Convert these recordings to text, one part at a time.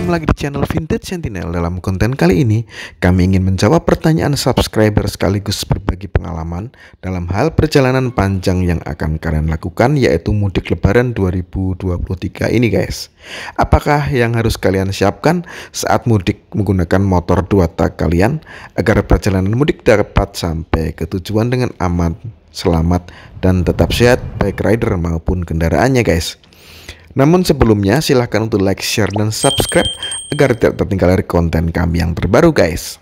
ketemu lagi di channel Vintage Sentinel. Dalam konten kali ini, kami ingin menjawab pertanyaan subscriber sekaligus berbagi pengalaman dalam hal perjalanan panjang yang akan kalian lakukan, yaitu mudik lebaran 2023 ini guys. Apakah yang harus kalian siapkan saat mudik menggunakan motor 2 tak kalian agar perjalanan mudik dapat sampai ke tujuan dengan aman, selamat, dan tetap sehat baik rider maupun kendaraannya guys. Namun sebelumnya silahkan untuk like, share, dan subscribe agar tidak tertinggal dari konten kami yang terbaru guys.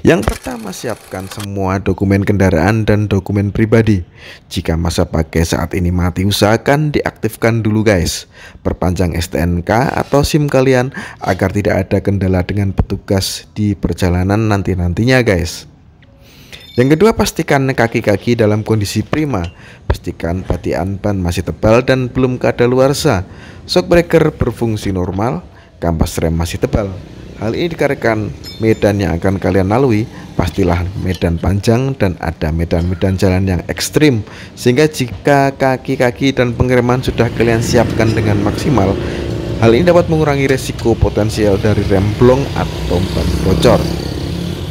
Yang pertama, siapkan semua dokumen kendaraan dan dokumen pribadi. Jika masa pakai saat ini mati, usahakan diaktifkan dulu guys. Perpanjang STNK atau SIM kalian agar tidak ada kendala dengan petugas di perjalanan nantinya guys. Yang kedua, pastikan kaki-kaki dalam kondisi prima. Pastikan batian ban masih tebal dan belum kadaluarsa. Shock breaker berfungsi normal, kampas rem masih tebal. Hal ini dikarenakan medan yang akan kalian lalui pastilah medan panjang dan ada medan-medan jalan yang ekstrim, sehingga jika kaki-kaki dan pengereman sudah kalian siapkan dengan maksimal, hal ini dapat mengurangi resiko potensial dari rem blong atau ban bocor.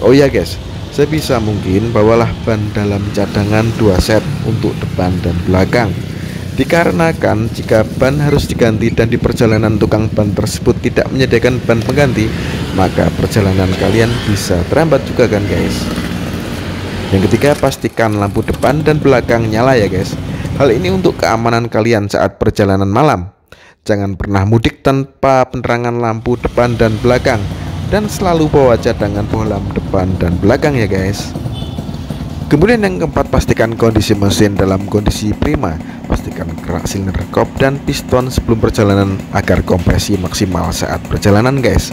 Oh iya guys, sebisa mungkin bawalah ban dalam cadangan 2 set untuk depan dan belakang. Dikarenakan jika ban harus diganti dan di perjalanan tukang ban tersebut tidak menyediakan ban pengganti, maka perjalanan kalian bisa terhambat juga kan guys. Yang ketiga, pastikan lampu depan dan belakang nyala ya guys. Hal ini untuk keamanan kalian saat perjalanan malam. Jangan pernah mudik tanpa penerangan lampu depan dan belakang, dan selalu bawa cadangan bohlam depan dan belakang ya guys. Kemudian yang keempat, pastikan kondisi mesin dalam kondisi prima. Pastikan kerak silinder kop dan piston sebelum perjalanan agar kompresi maksimal saat perjalanan guys.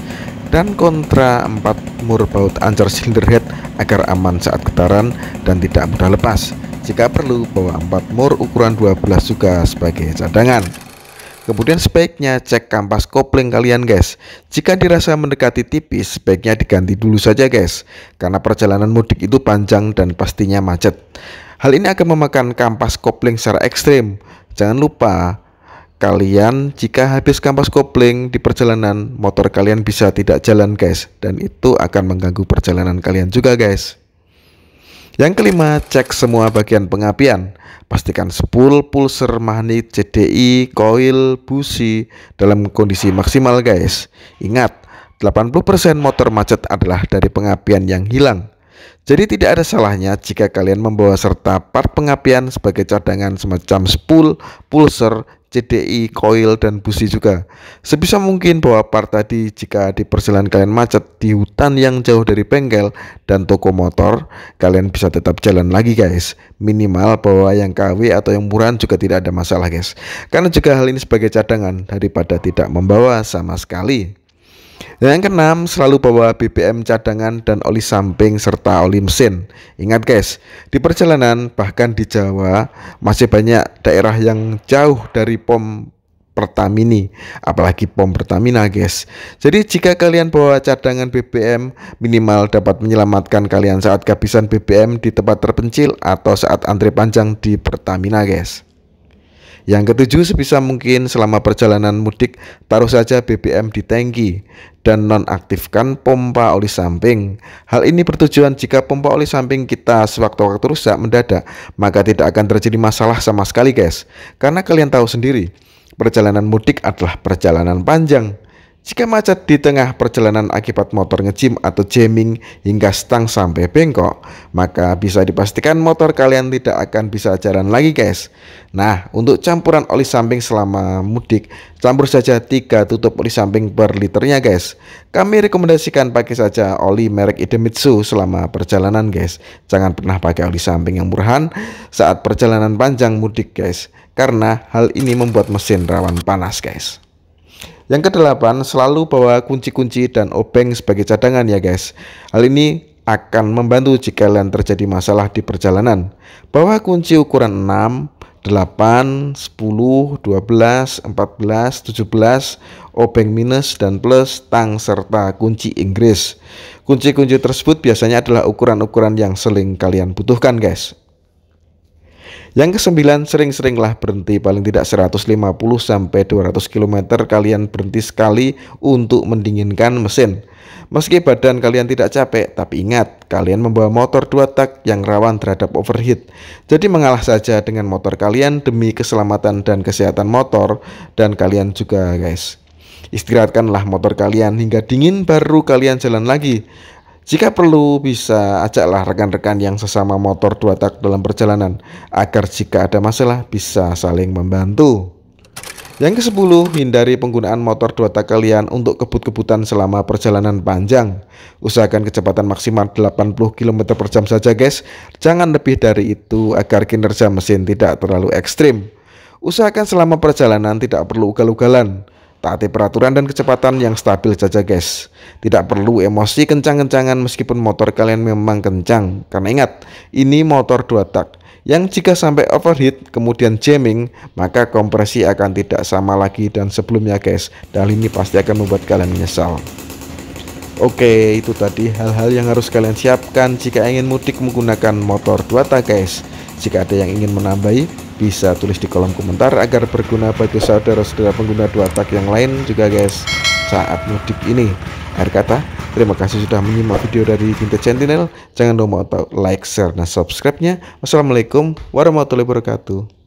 Dan kontra 4 mur baut ancur silinder head agar aman saat getaran dan tidak mudah lepas. Jika perlu, bawa 4 mur ukuran 12 juga sebagai cadangan. Kemudian sebaiknya cek kampas kopling kalian guys. Jika dirasa mendekati tipis, sebaiknya diganti dulu saja guys, karena perjalanan mudik itu panjang dan pastinya macet. Hal ini akan memakan kampas kopling secara ekstrim. Jangan lupa kalian, jika habis kampas kopling di perjalanan, motor kalian bisa tidak jalan guys, dan itu akan mengganggu perjalanan kalian juga guys. Yang kelima, cek semua bagian pengapian. Pastikan spool, pulser, magnet, CDI, coil, busi dalam kondisi maksimal guys. Ingat, 80% motor macet adalah dari pengapian yang hilang. Jadi tidak ada salahnya jika kalian membawa serta part pengapian sebagai cadangan semacam spool, pulser, CDI, coil, dan busi juga. Sebisa mungkin bawa part tadi jika di perjalanan kalian macet di hutan yang jauh dari bengkel dan toko motor, kalian bisa tetap jalan lagi guys. Minimal bawa yang KW atau yang murahan juga tidak ada masalah guys, karena juga hal ini sebagai cadangan daripada tidak membawa sama sekali. Dan yang keenam, selalu bawa BBM cadangan dan oli samping serta oli mesin. Ingat guys, di perjalanan bahkan di Jawa masih banyak daerah yang jauh dari pom Pertamini, apalagi pom Pertamina guys. Jadi jika kalian bawa cadangan BBM, minimal dapat menyelamatkan kalian saat kehabisan BBM di tempat terpencil atau saat antri panjang di Pertamina guys. Yang ketujuh, sebisa mungkin selama perjalanan mudik taruh saja BBM di tangki dan nonaktifkan pompa oli samping. Hal ini bertujuan jika pompa oli samping kita sewaktu-waktu rusak mendadak, maka tidak akan terjadi masalah sama sekali guys. Karena kalian tahu sendiri, perjalanan mudik adalah perjalanan panjang. Jika macet di tengah perjalanan akibat motor ngejim atau jamming hingga stang sampai bengkok, maka bisa dipastikan motor kalian tidak akan bisa jalan lagi guys. Nah, untuk campuran oli samping selama mudik, campur saja 3 tutup oli samping per liternya guys. Kami rekomendasikan pakai saja oli merek Idemitsu selama perjalanan guys. Jangan pernah pakai oli samping yang murahan saat perjalanan panjang mudik guys, karena hal ini membuat mesin rawan panas guys. Yang kedelapan, selalu bawa kunci-kunci dan obeng sebagai cadangan ya guys. Hal ini akan membantu jika kalian terjadi masalah di perjalanan. Bawa kunci ukuran 6, 8, 10, 12, 14, 17, obeng minus dan plus, tang, serta kunci Inggris. Kunci-kunci tersebut biasanya adalah ukuran-ukuran yang sering kalian butuhkan guys. Yang kesembilan, sering-seringlah berhenti, paling tidak 150 sampai 200 km kalian berhenti sekali untuk mendinginkan mesin. Meski badan kalian tidak capek, tapi ingat, kalian membawa motor 2 tak yang rawan terhadap overheat. Jadi mengalah saja dengan motor kalian demi keselamatan dan kesehatan motor dan kalian juga, guys. Istirahatkanlah motor kalian hingga dingin, baru kalian jalan lagi. Jika perlu, bisa ajaklah rekan-rekan yang sesama motor 2 tak dalam perjalanan, agar jika ada masalah bisa saling membantu. Yang ke-10, hindari penggunaan motor 2 tak kalian untuk kebut-kebutan selama perjalanan panjang. Usahakan kecepatan maksimal 80 km per jam saja, guys. Jangan lebih dari itu agar kinerja mesin tidak terlalu ekstrim. Usahakan selama perjalanan tidak perlu ugal-ugalan. Taati peraturan dan kecepatan yang stabil saja, guys. Tidak perlu emosi kencang-kencangan meskipun motor kalian memang kencang. Karena ingat, ini motor 2 tak yang jika sampai overheat kemudian jamming, maka kompresi akan tidak sama lagi dan sebelumnya, guys. Dan ini pasti akan membuat kalian menyesal. Oke, itu tadi hal-hal yang harus kalian siapkan jika ingin mudik menggunakan motor 2 tak, guys. Jika ada yang ingin menambahi, bisa tulis di kolom komentar agar berguna bagi saudara-saudara pengguna 2 tak yang lain juga, guys, saat mudik ini. Akhir kata, terima kasih sudah menyimak video dari Vintage Sentinel. Jangan lupa like, share, dan subscribe-nya. Wassalamualaikum warahmatullahi wabarakatuh.